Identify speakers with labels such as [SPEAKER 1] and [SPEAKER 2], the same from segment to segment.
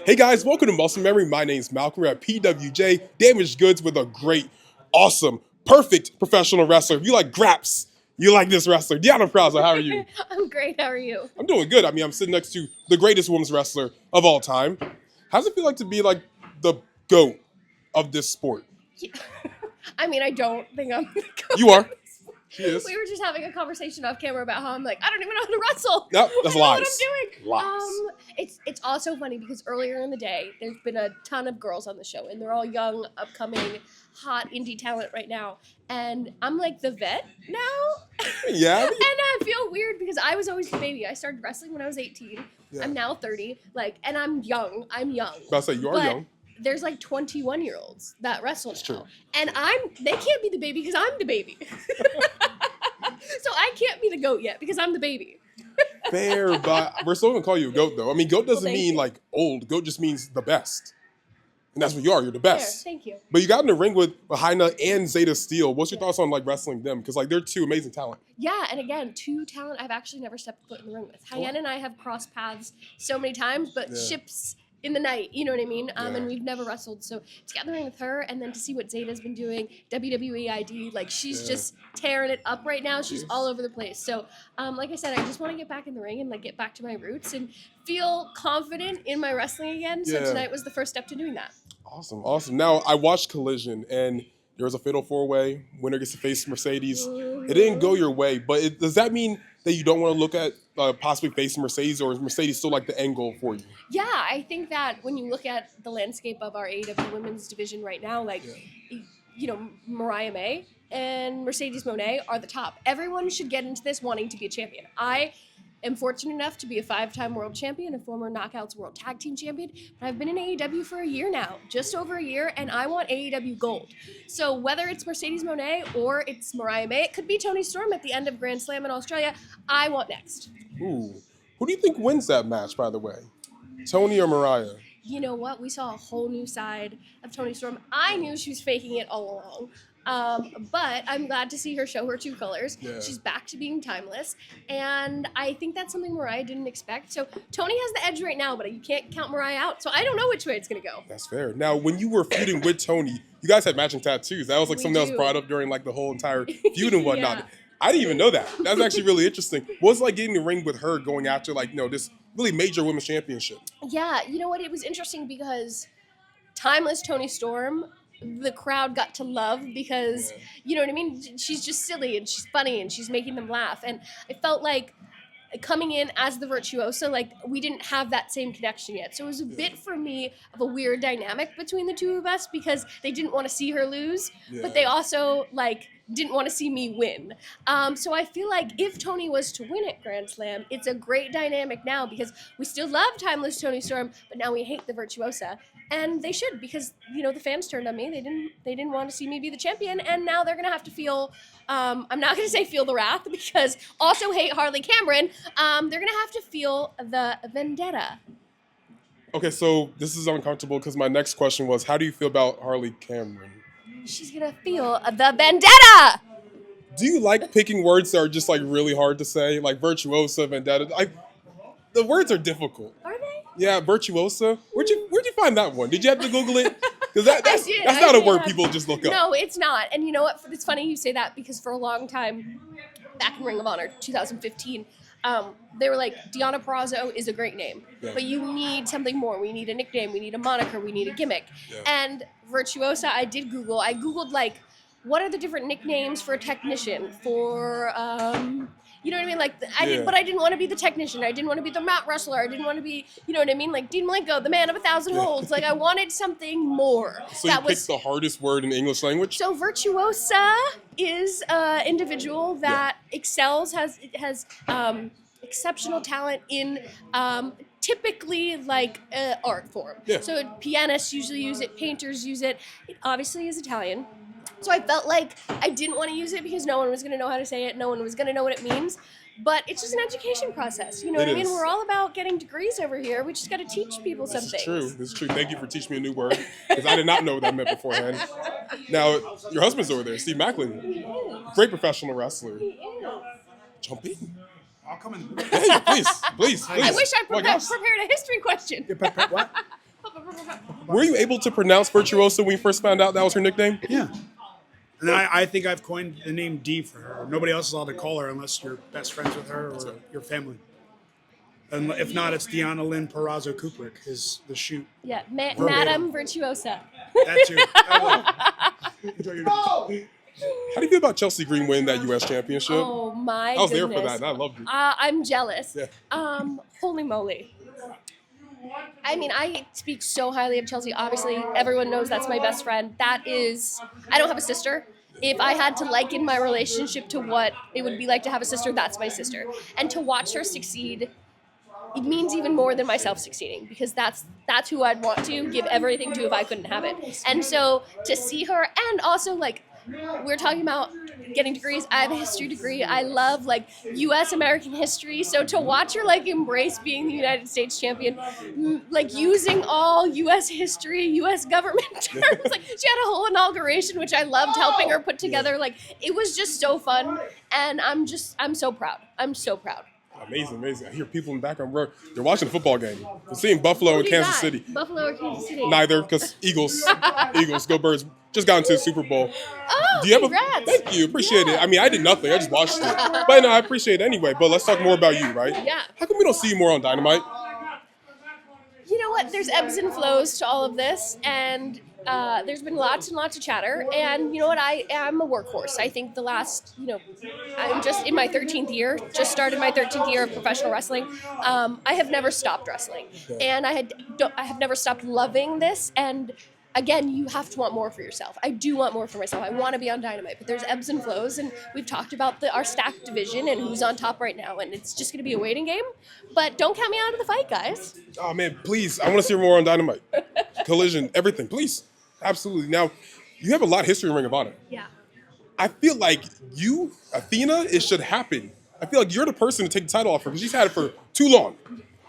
[SPEAKER 1] Hey guys, welcome to Muscle Memory. My name's Malcolm. We're at PWJ Damaged Goods with a great, awesome, perfect professional wrestler. If you like graps, you like this wrestler. Deonna Purrazzo, how are you?
[SPEAKER 2] I'm great. How are you?
[SPEAKER 1] I'm doing good. I mean, I'm sitting next to the greatest women's wrestler of all time. How does it feel like to be like the GOAT of this sport?
[SPEAKER 2] Yeah. I mean, I don't think I'm the GOAT.
[SPEAKER 1] You are. She is.
[SPEAKER 2] We were just having a conversation off camera about how I'm like, I don't even know how to wrestle.
[SPEAKER 1] Nope, that's lies.
[SPEAKER 2] I don't know what I'm doing.
[SPEAKER 1] Lies.
[SPEAKER 2] It's also funny because earlier in the day, there's been a ton of girls on the show, and they're all young, upcoming, hot indie talent right now. And I'm like the vet now.
[SPEAKER 1] Yeah.
[SPEAKER 2] And I feel weird because I was always the baby. I started wrestling when I was 18. Yeah. I'm now 30. And I'm young. I'm young.
[SPEAKER 1] About to say, you are young.
[SPEAKER 2] There's like 21-year-olds that wrestle now.
[SPEAKER 1] True.
[SPEAKER 2] And they can't be the baby because I'm the baby. So I can't be the GOAT yet because I'm the baby.
[SPEAKER 1] Fair, but we're still gonna call you a GOAT though. I mean, GOAT doesn't mean like old. GOAT just means the best. And that's what you are. You're the best.
[SPEAKER 2] Fair, thank you.
[SPEAKER 1] But you got in the ring with Hyena and Zeta Steel. What's your thoughts on like wrestling them? Because like they're two amazing talent.
[SPEAKER 2] Yeah, and again, two talent I've actually never stepped foot in the ring with. Hyena and I have crossed paths so many times, but ships in the night, you know what I mean? And we've never wrestled. So to get in the ring with her and then to see what Zeta's been doing, WWE ID, like she's just tearing it up right now. She's all over the place. So like I said, I just want to get back in the ring and like get back to my roots and feel confident in my wrestling again. So tonight was the first step to doing that. Awesome,
[SPEAKER 1] awesome. Now I watched Collision and there was a fatal four-way. Winner gets to face Mercedes. It didn't go your way, but does that mean that you don't want to look at possibly facing Mercedes, or is Mercedes still like the end goal for you?
[SPEAKER 2] Yeah, I think that when you look at the landscape of our AEW women's division right now, like, you know, Mariah May and Mercedes Moné are the top. Everyone should get into this wanting to be a champion. I am fortunate enough to be a 5-time world champion, a former Knockouts World Tag Team champion, but I've been in AEW for a year now, just over a year, and I want AEW gold. So whether it's Mercedes Moné or it's Mariah May, it could be Toni Storm at the end of Grand Slam in Australia, I want next.
[SPEAKER 1] Ooh. Who do you think wins that match, by the way? Toni or Mariah?
[SPEAKER 2] You know what? We saw a whole new side of Toni Storm. I knew she was faking it all along. But I'm glad to see her show her true colors. Yeah. She's back to being timeless. And I think that's something Mariah didn't expect. So Toni has the edge right now, but you can't count Mariah out. So I don't know which way it's going to go.
[SPEAKER 1] That's fair. Now, when you were feuding with Toni, you guys had matching tattoos. That was like something that was brought up during like the whole entire feud and whatnot. I didn't even know that. That's actually really interesting. What was it like getting in the ring with her going after like, you know, this really major women's championship?
[SPEAKER 2] Yeah, you know what? It was interesting because timeless Toni Storm, the crowd got to love because, you know what I mean? She's just silly and she's funny and she's making them laugh. And I felt like coming in as the Virtuosa, like we didn't have that same connection yet. So it was a bit for me of a weird dynamic between the two of us because they didn't want to see her lose, but they also like didn't want to see me win. So I feel like if Toni was to win at Grand Slam, it's a great dynamic now because we still love timeless Toni Storm, but now we hate the Virtuosa. And they should, because, you know, the fans turned on me. They didn't want to see me be the champion, and now they're going to have to feel, I'm not going to say feel the wrath, because also hate Harley Cameron. They're going to have to feel the vendetta.
[SPEAKER 1] Okay, so this is uncomfortable because my next question was, how do you feel about Harley Cameron?
[SPEAKER 2] She's going to feel the vendetta!
[SPEAKER 1] Do you like picking words that are just, like, really hard to say? Like Virtuosa, Vendetta? The words are difficult.
[SPEAKER 2] Are they?
[SPEAKER 1] Yeah, Virtuosa. Where'd you find that one? Did you have to Google it? Because that's not a word people just look up.
[SPEAKER 2] No, it's not. And you know what? It's funny you say that because for a long time, back in Ring of Honor, 2015, they were like, Deonna Purrazzo is a great name, but you need something more. We need a nickname. We need a moniker. We need a gimmick. Yeah. And Virtuosa, I did Google. I Googled like, what are the different nicknames for a technician? For you know what I mean? Like, but I didn't want to be the technician. I didn't want to be the mat wrestler. I didn't want to be, you know what I mean? Like Dean Malenko, the man of 1,000 holds. Like, I wanted something more.
[SPEAKER 1] So you picked the hardest word in the English language?
[SPEAKER 2] So Virtuosa is an individual that excels, has exceptional talent in typically like art form. Yeah. So pianists usually use it, painters use it. It obviously is Italian. So I felt like I didn't want to use it because no one was going to know how to say it. No one was going to know what it means. But it's just an education process. You know what I mean? We're all about getting degrees over here. We just got to teach people something.
[SPEAKER 1] It's true. It's true. Thank you for teaching me a new word because I did not know what that meant beforehand. Now, your husband's over there, Steve Macklin. Great professional wrestler. Jump in.
[SPEAKER 3] I'll come in.
[SPEAKER 1] Hey, please.
[SPEAKER 2] I wish I prepared a history question.
[SPEAKER 3] What?
[SPEAKER 1] Were you able to pronounce Virtuosa when you first found out that was her nickname?
[SPEAKER 3] Yeah. And I think I've coined the name D for her. Nobody else is allowed to call her unless you're best friends with her or your family. And if not, it's Deonna Purrazzo Kubrick is the shoot.
[SPEAKER 2] Yeah, Madam Virtuosa.
[SPEAKER 3] That too. Enjoy your day.
[SPEAKER 1] How do you feel about Chelsea Green winning that U.S. championship?
[SPEAKER 2] Oh my goodness.
[SPEAKER 1] I was there for that, and I loved it.
[SPEAKER 2] I'm jealous.
[SPEAKER 1] Yeah.
[SPEAKER 2] Holy moly. I mean, I speak so highly of Chelsea. Obviously, everyone knows that's my best friend. I don't have a sister. If I had to liken my relationship to what it would be like to have a sister, that's my sister. And to watch her succeed, it means even more than myself succeeding, because that's who I'd want to give everything to if I couldn't have it. And so to see her, and also like, we're talking about getting degrees. I have a history degree. I love like U.S. American history. So to watch her like embrace being the United States champion, like using all U.S. history, U.S. government terms, like she had a whole inauguration, which I loved helping her put together. Like it was just so fun, and I'm so proud. I'm so proud.
[SPEAKER 1] Amazing. I hear people in the background. They're watching the football game. They're seeing Buffalo and Kansas City.
[SPEAKER 2] Buffalo or Kansas City?
[SPEAKER 1] Neither, because Eagles, go Birds. Just got into the Super Bowl.
[SPEAKER 2] Oh, congrats.
[SPEAKER 1] Thank you. Appreciate it. I mean, I did nothing. I just watched it. But no, I appreciate it anyway. But let's talk more about you, right?
[SPEAKER 2] Yeah.
[SPEAKER 1] How come we don't see you more on Dynamite?
[SPEAKER 2] You know what? There's ebbs and flows to all of this, and there's been lots and lots of chatter. And you know what? I am a workhorse. I think I'm just in my 13th year, just started my 13th year of professional wrestling. I have never stopped wrestling. And I have never stopped loving this. And again, you have to want more for yourself. I do want more for myself. I want to be on Dynamite, but there's ebbs and flows, and we've talked about our stacked division and who's on top right now, and it's just going to be a waiting game. But don't count me out of the fight, guys.
[SPEAKER 1] Oh, man, please. I want to see more on Dynamite. Collision, everything, please. Absolutely. Now, you have a lot of history in Ring of Honor.
[SPEAKER 2] Yeah.
[SPEAKER 1] I feel like you, Athena, it should happen. I feel like you're the person to take the title off her because she's had it for too long.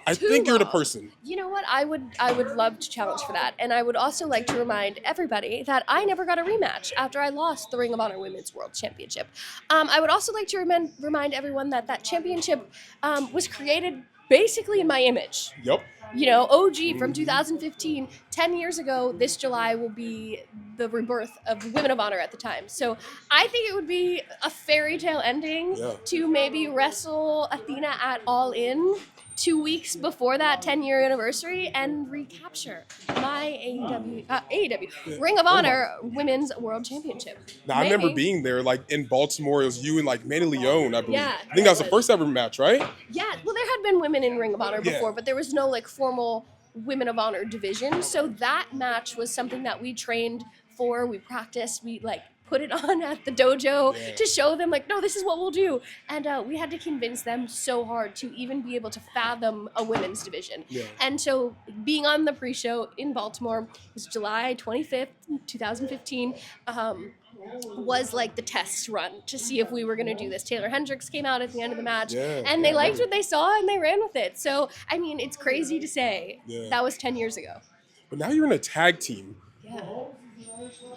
[SPEAKER 1] I think you're the person.
[SPEAKER 2] You know what? I would love to challenge for that. And I would also like to remind everybody that I never got a rematch after I lost the Ring of Honor Women's World Championship. I would also like to remind everyone that championship was created basically in my image.
[SPEAKER 1] Yep.
[SPEAKER 2] You know, OG from 2015, 10 years ago, this July will be the rebirth of Women of Honor at the time. So I think it would be a fairy tale ending to maybe wrestle Athena at All In 2 weeks before that 10-year anniversary and recapture my AEW Ring of Honor Women's World Championship.
[SPEAKER 1] Now, I remember being there, like, in Baltimore. It was you and, like, Manny Leone, I believe.
[SPEAKER 2] Yeah,
[SPEAKER 1] I think that was the first ever match, right?
[SPEAKER 2] Yeah, well, there had been women in Ring of Honor before, but there was no, like, formal Women of Honor division. So that match was something that we trained for. We practiced. We, like, put it on at the dojo to show them, like, no, this is what we'll do. And we had to convince them so hard to even be able to fathom a women's division. Yeah. And so being on the pre-show in Baltimore was July 25th, 2015, was like the test run to see if we were going to do this. Taylor Hendricks came out at the end of the match, and they liked what they saw, and they ran with it. So, I mean, it's crazy to say that was 10 years ago.
[SPEAKER 1] But now you're in a tag team.
[SPEAKER 2] Yeah.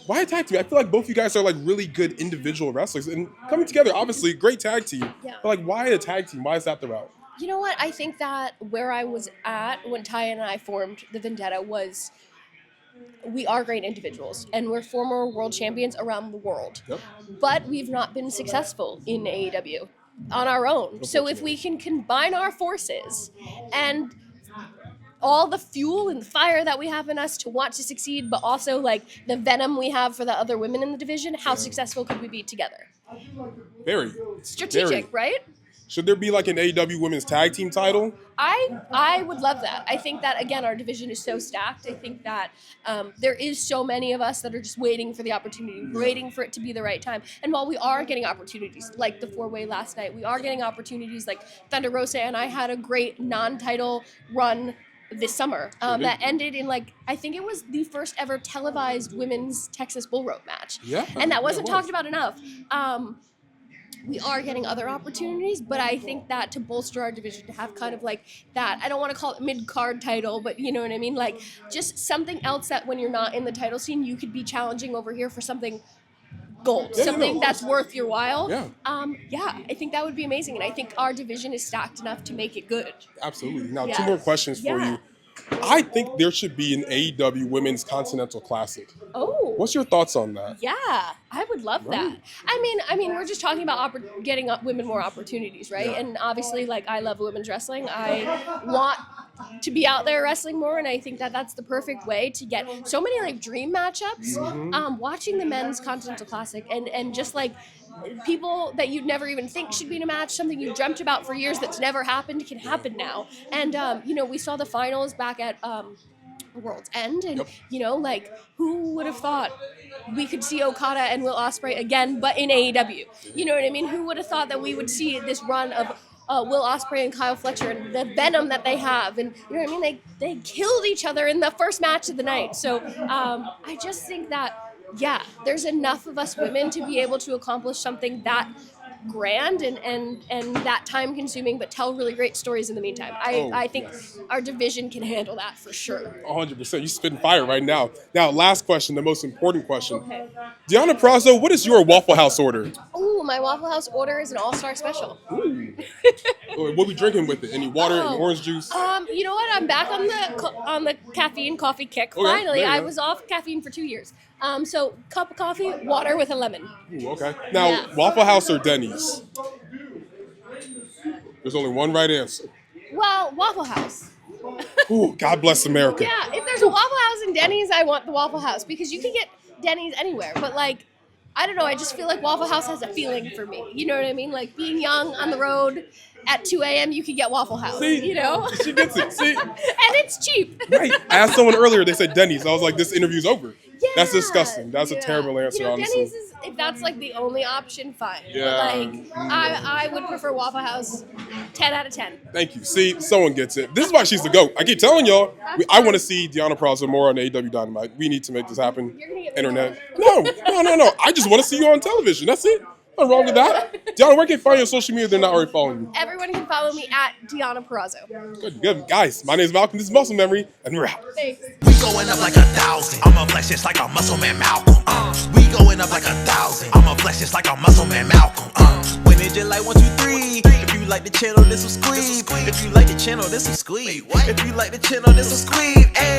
[SPEAKER 1] Why a tag team? I feel like both of you guys are like really good individual wrestlers and coming together, obviously, great tag team. Yeah. But like, why a tag team? Why is that the route?
[SPEAKER 2] You know what? I think that where I was at when Taya and I formed the Vendetta was we are great individuals and we're former world champions around the world. Yep. But we've not been successful in AEW on our own. So if we can combine our forces and all the fuel and the fire that we have in us to want to succeed, but also like the venom we have for the other women in the division, how successful could we be together?
[SPEAKER 1] Very.
[SPEAKER 2] Strategic, right?
[SPEAKER 1] Should there be like an AEW women's tag team title?
[SPEAKER 2] I would love that. I think that, again, our division is so stacked. I think that there is so many of us that are just waiting for the opportunity, waiting for it to be the right time. And while we are getting opportunities, like the four-way last night, we are getting opportunities like Thunder Rosa and I had a great non-title run this summer that ended in, like, I think it was the first ever televised women's Texas Bull Rope match. Yeah. And that wasn't talked about enough. We are getting other opportunities, but I think that to bolster our division, to have kind of like that, I don't want to call it mid-card title, but you know what I mean? Like, just something else that when you're not in the title scene, you could be challenging over here for something gold, something that's worth your while. Yeah, I think that would be amazing, and I think our division is stacked enough to make it good.
[SPEAKER 1] Absolutely. Now, two more questions for you. I think there should be an AEW Women's Continental Classic.
[SPEAKER 2] Oh.
[SPEAKER 1] What's your thoughts on that?
[SPEAKER 2] Yeah, I would love that. I mean, we're just talking about getting women more opportunities, right?
[SPEAKER 1] Yeah.
[SPEAKER 2] And obviously, like, I love women's wrestling. I want to be out there wrestling more, and I think that that's the perfect way to get so many like dream matchups. Watching the men's Continental Classic and just like people that you'd never even think should be in a match, something you've dreamt about for years that's never happened, can happen now. And we saw the finals back at World's End, and like, who would have thought we could see Okada and Will Ospreay again, but in AEW? You know what I mean? Who would have thought that we would see this run of Will Ospreay and Kyle Fletcher and the venom that they have, and you know what I mean? They killed each other in the first match of the night. So I just think that there's enough of us women to be able to accomplish something that grand and that time consuming, but tell really great stories in the meantime. I think our division can handle that for sure.
[SPEAKER 1] 100%. You spitting fire right now. Now, last question, the most important question.
[SPEAKER 2] Okay.
[SPEAKER 1] Deonna Purrazzo, what is your Waffle House order?
[SPEAKER 2] Ooh, my Waffle House order is an all-star special.
[SPEAKER 1] What we drinking with it? Any water, any orange juice?
[SPEAKER 2] You know what? I'm back on the caffeine coffee kick.
[SPEAKER 1] Okay,
[SPEAKER 2] Finally, I
[SPEAKER 1] go.
[SPEAKER 2] was off caffeine for 2 years. So cup of coffee, water with a lemon.
[SPEAKER 1] Ooh, okay. Now, Waffle House or Dennys? There's only one right answer.
[SPEAKER 2] Well, Waffle House.
[SPEAKER 1] Ooh, God bless America.
[SPEAKER 2] Yeah, if there's a Waffle House and Dennys, I want the Waffle House because you can get Dennys anywhere. But like, I don't know, I just feel like Waffle House has a feeling for me. You know what I mean? Like being young on the road at 2 a.m., you could get Waffle House.
[SPEAKER 1] See,
[SPEAKER 2] you know?
[SPEAKER 1] She gets it. See?
[SPEAKER 2] And it's cheap.
[SPEAKER 1] Right. I asked someone earlier, they said Dennys. I was like, this interview's over.
[SPEAKER 2] Yeah,
[SPEAKER 1] That's disgusting. That's a terrible answer, honestly.
[SPEAKER 2] Dennys is, if that's like the only option, fine.
[SPEAKER 1] Yeah.
[SPEAKER 2] But like, I would prefer Waffle House 10 out of 10.
[SPEAKER 1] Thank you. See, someone gets it. This is why she's the GOAT. I keep telling y'all, I want to see Deonna Purrazzo more on AEW Dynamite. We need to make this happen.
[SPEAKER 2] You're gonna get me
[SPEAKER 1] Internet. No. I just want to see you on television. That's it. Nothing wrong with that. Deonna, where can they find you on social media if they're not already following you?
[SPEAKER 2] Everyone can follow me at Deonna Purrazzo.
[SPEAKER 1] Good. Guys, my name is Malcolm. This is Muscle Memory, and we're out.
[SPEAKER 2] Thanks.
[SPEAKER 4] We going up like 1,000. I'ma flex just like a MuscleManMalcolm. We going up like 1,000. I'ma flex just like a MuscleManMalcolm. When it just like 1, 2, 3. If you like the channel, this will squeeze. If you like the channel, this will squeeze. If you like the channel, this will squeeze. Ay.